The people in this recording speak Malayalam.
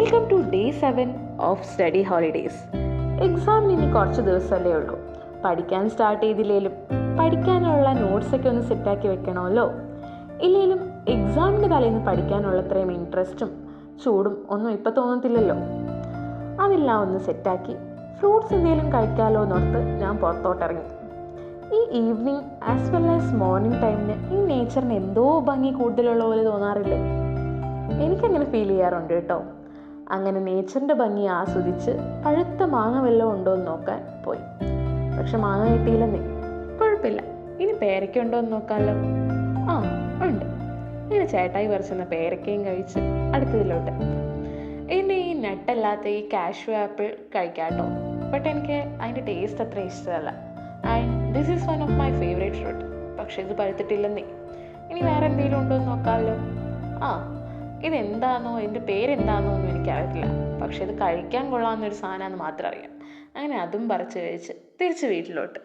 Welcome to day 7 of study holidays. എക്സാമിന് ഇനി കുറച്ച് ദിവസമല്ലേ ഉള്ളൂ. പഠിക്കാൻ സ്റ്റാർട്ട് ചെയ്തില്ലേലും പഠിക്കാനുള്ള നോട്ട്സൊക്കെ ഒന്ന് സെറ്റാക്കി വെക്കണമല്ലോ. ഇല്ലെങ്കിലും എക്സാമിൻ്റെ തലേന്ന് പഠിക്കാനുള്ള അത്രയും ഇൻട്രസ്റ്റും ചൂടും ഒന്നും ഇപ്പോൾ തോന്നത്തില്ലല്ലോ. അതെല്ലാം ഒന്ന് സെറ്റാക്കി ഫ്രൂട്ട്സ് എന്തെങ്കിലും കഴിക്കാമല്ലോ എന്നോർത്ത് ഞാൻ പുറത്തോട്ടിറങ്ങി. ഈ evening as well as morning ടൈമിന് ഈ നേച്ചറിന് എന്തോ ഭംഗി കൂടുതലുള്ള പോലെ തോന്നാറില്ലേ? എനിക്കങ്ങനെ ഫീൽ ചെയ്യാറുണ്ട് കേട്ടോ. അങ്ങനെ നേച്ചറിൻ്റെ ഭംഗി ആസ്വദിച്ച് പഴുത്ത മാങ്ങ വല്ലതും ഉണ്ടോ എന്ന് നോക്കാൻ പോയി. പക്ഷെ മാങ്ങ കിട്ടിയില്ലെന്നേ. കുഴപ്പമില്ല, ഇനി പേരയ്ക്ക ഉണ്ടോ എന്ന് നോക്കാമല്ലോ. ആ ഉണ്ട്. ഇങ്ങനെ ചേട്ടായി പറിച്ചെന്ന പേരയ്ക്കയും കഴിച്ച് അടുത്തതിലോട്ട്. എൻ്റെ ഈ നട്ടല്ലാത്ത ഈ കാഷ്യൂ ആപ്പിൾ കഴിക്കാം കേട്ടോ. ബട്ട് എനിക്ക് അതിൻ്റെ ടേസ്റ്റ് അത്ര ഇഷ്ടമല്ല. And this is one of my favourite fruit. പക്ഷെ ഇത് പഴുത്തിട്ടില്ലെന്നേ. ഇനി വേറെ എന്തെങ്കിലും ഉണ്ടോ എന്ന് നോക്കാമല്ലോ. ആ, ഇതെന്താണെന്നോ ഇതിൻ്റെ പേരെന്താണെന്നോ ഒന്നും എനിക്കറിയില്ല. പക്ഷെ ഇത് കഴിക്കാൻ കൊള്ളാമെന്നൊരു സാധനമാണെന്ന് മാത്രം അറിയാം. അങ്ങനെ അതും പറിച്ച് കഴിച്ച് തിരിച്ച് വീട്ടിലോട്ട്.